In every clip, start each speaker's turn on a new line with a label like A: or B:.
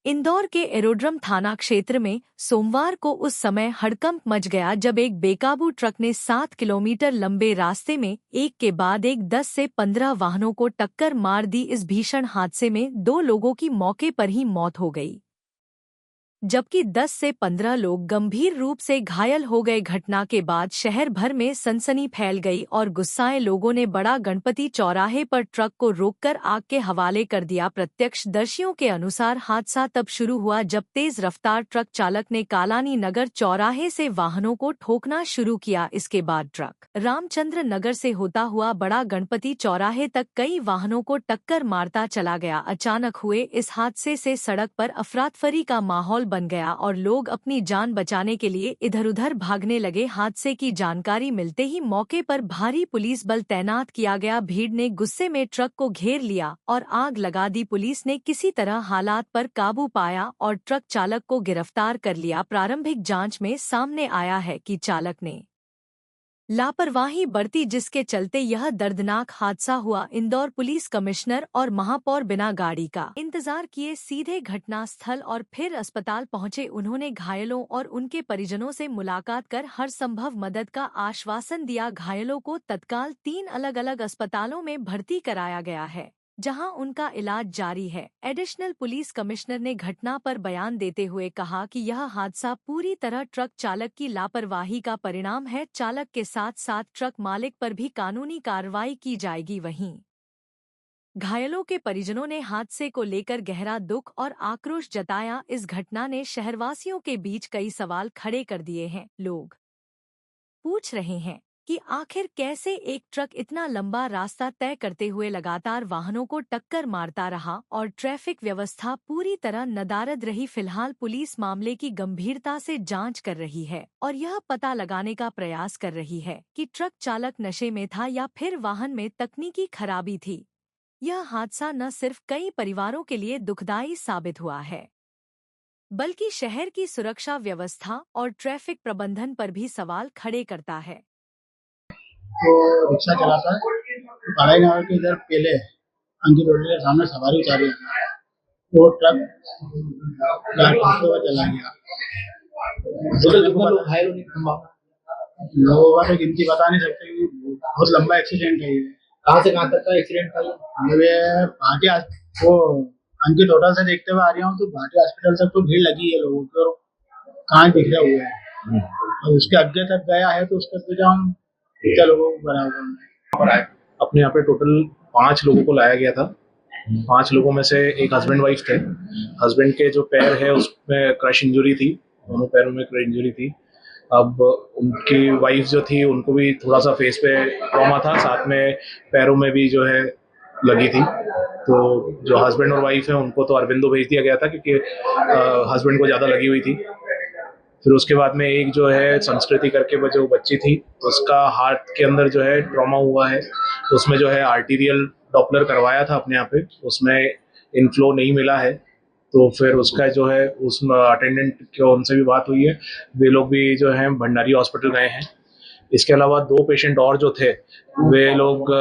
A: इंदौर के एरोड्रम थाना क्षेत्र में सोमवार को उस समय हड़कंप मच गया जब एक बेकाबू ट्रक ने 7 किलोमीटर लंबे रास्ते में एक के बाद एक 10 से 15 वाहनों को टक्कर मार दी। इस भीषण हादसे में 2 लोगों की मौके पर ही मौत हो गई, जबकि 10 से 15 लोग गंभीर रूप से घायल हो गए। घटना के बाद शहर भर में सनसनी फैल गई और गुस्साए लोगों ने बड़ा गणपति चौराहे पर ट्रक को रोककर आग के हवाले कर दिया। प्रत्यक्षदर्शियों के अनुसार हादसा तब शुरू हुआ जब तेज रफ्तार ट्रक चालक ने कालानी नगर चौराहे से वाहनों को ठोकना शुरू किया। इसके बाद ट्रक रामचंद्र नगर से होता हुआ बड़ा गणपति चौराहे तक कई वाहनों को टक्कर मारता चला गया। अचानक हुए इस हादसे से सड़क पर अफरातफरी का माहौल बन गया और लोग अपनी जान बचाने के लिए इधर-उधर भागने लगे। हादसे की जानकारी मिलते ही मौके पर भारी पुलिस बल तैनात किया गया। भीड़ ने गुस्से में ट्रक को घेर लिया और आग लगा दी। पुलिस ने किसी तरह हालात पर काबू पाया और ट्रक चालक को गिरफ्तार कर लिया। प्रारंभिक जांच में सामने आया है कि चालक ने लापरवाही बरती, जिसके चलते यह दर्दनाक हादसा हुआ। इंदौर पुलिस कमिश्नर और महापौर बिना गाड़ी का इंतजार किए सीधे घटनास्थल और फिर अस्पताल पहुंचे। उन्होंने घायलों और उनके परिजनों से मुलाकात कर हर संभव मदद का आश्वासन दिया। घायलों को तत्काल 3 अलग-अलग अस्पतालों में भर्ती कराया गया है, जहां उनका इलाज जारी है। एडिशनल पुलिस कमिश्नर ने घटना पर बयान देते हुए कहा कि यह हादसा पूरी तरह ट्रक चालक की लापरवाही का परिणाम है। चालक के साथ साथ ट्रक मालिक पर भी कानूनी कार्रवाई की जाएगी। वहीं घायलों के परिजनों ने हादसे को लेकर गहरा दुख और आक्रोश जताया। इस घटना ने शहरवासियों के बीच कई सवाल खड़े कर दिए हैं। लोग पूछ रहे हैं कि आखिर कैसे एक ट्रक इतना लंबा रास्ता तय करते हुए लगातार वाहनों को टक्कर मारता रहा और ट्रैफिक व्यवस्था पूरी तरह नदारद रही। फिलहाल पुलिस मामले की गंभीरता से जांच कर रही है और यह पता लगाने का प्रयास कर रही है कि ट्रक चालक नशे में था या फिर वाहन में तकनीकी खराबी थी। यह हादसा न सिर्फ कई परिवारों के लिए दुखदायी साबित हुआ है, बल्कि शहर की सुरक्षा व्यवस्था और ट्रैफिक प्रबंधन पर भी सवाल खड़े करता है।
B: तो रिक्शा चलाता है तो पढ़ाई नगर के इधर पहले अंकित होटल के सामने सवारी उतारी, वो ट्रक चला गया। लोगों का तो गिनती बता नहीं सकते, बहुत लंबा एक्सीडेंट है ये।
C: कहाँ से कहाँ तक का एक्सीडेंट था ये?
B: भाटिया, वो अंकित होटल से देखते हुए आ रहा हूँ तो भाटिया हॉस्पिटल तक तो भीड़ लगी है लोगों की और कहाँ बिखरे हुए हैं। और उसके आगे तक गया है तो उसके तो हम लोगों को बराबर
D: अपने यहाँ पे टोटल 5 लोगों को लाया गया था। 5 लोगों में से एक हस्बैंड वाइफ थे। हस्बैंड के जो पैर है उसमें क्रश इंजरी थी, दोनों पैरों में क्रश इंजरी थी। अब उनकी वाइफ जो थी उनको भी थोड़ा सा फेस पे ट्रॉमा था, साथ में पैरों में भी जो है लगी थी। तो जो हस्बैंड और वाइफ है उनको तो अरविंदो भेज दिया गया था क्योंकि हस्बैंड को ज़्यादा लगी हुई थी। फिर उसके बाद में एक जो है संस्कृति करके वो जो बच्ची थी तो उसका हार्ट के अंदर जो है ट्रॉमा हुआ है, तो उसमें जो है आर्टीरियल डॉपलर करवाया था अपने यहाँ पे, उसमें इनफ्लो नहीं मिला है। तो फिर उसका जो है उस अटेंडेंट की उनसे भी बात हुई है, वे लोग भी जो है भंडारी हॉस्पिटल गए हैं। इसके अलावा 2 पेशेंट और जो थे वे लोग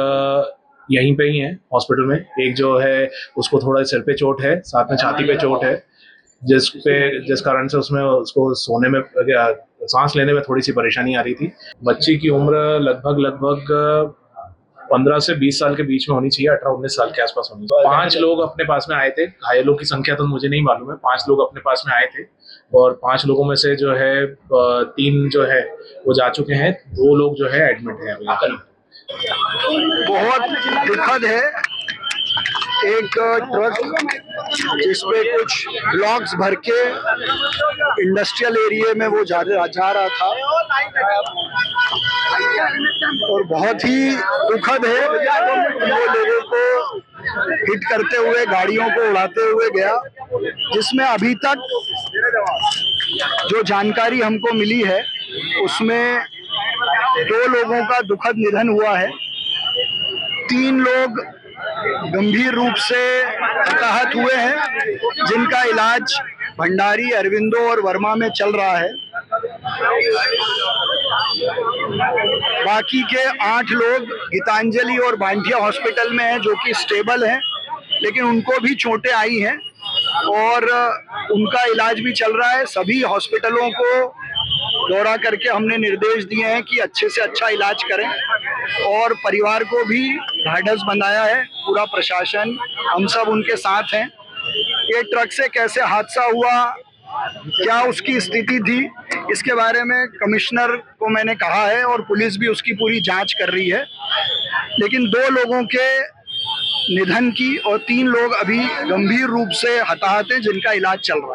D: यहीं पे ही हैं हॉस्पिटल में। एक जो है उसको थोड़ा सिर पे चोट है, साथ में छाती पे चोट है, जिस कारण से उसमें उसको सोने में सांस लेने में थोड़ी सी परेशानी आ रही थी। बच्ची की उम्र लगभग 15 से 20 साल के बीच में होनी चाहिए, 18-19 साल के आसपास होनी चाहिए। 5 लोग अपने पास में आए थे, घायलों की संख्या तो मुझे नहीं मालूम है। 5 लोग अपने पास में आए थे और 5 लोगों में से जो है 3 जो है वो जा चुके हैं, 2 लोग जो है एडमिट है।
E: बहुत दुखद है, एक ट्रक जिसमें कुछ ब्लॉक्स भर के इंडस्ट्रियल एरिया में वो जा रहा था और बहुत ही दुखद है वो लोगों को हिट करते हुए, गाड़ियों को उड़ाते हुए गया, जिसमें अभी तक जो जानकारी हमको मिली है उसमें 2 लोगों का दुखद निधन हुआ है। 3 लोग गंभीर रूप से हताहत हुए हैं, जिनका इलाज भंडारी, अरविंदो और वर्मा में चल रहा है। बाकी के 8 लोग गीतांजलि और बांटिया हॉस्पिटल में हैं जो कि स्टेबल हैं, लेकिन उनको भी चोटें आई हैं और उनका इलाज भी चल रहा है। सभी हॉस्पिटलों को दौरा करके हमने निर्देश दिए हैं कि अच्छे से अच्छा इलाज करें और परिवार को भी ढाढ़स बंधाया है। पूरा प्रशासन, हम सब उनके साथ हैं। ये ट्रक से कैसे हादसा हुआ, क्या उसकी स्थिति थी, इसके बारे में कमिश्नर को मैंने कहा है और पुलिस भी उसकी पूरी जांच कर रही है। लेकिन 2 लोगों के निधन की और 3 लोग अभी गंभीर रूप से हताहत हैं जिनका इलाज चल रहा है।